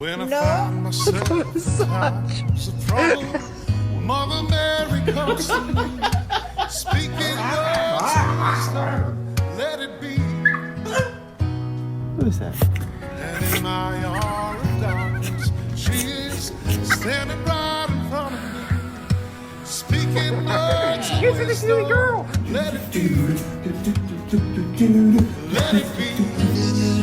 When I find myself in times of trouble, Mother Mary comes to me, speaking words of wisdom, let it be. Who's that? And in my hour of darkness, she is standing right in front of me, speaking words of wisdom, let it be. Let it be.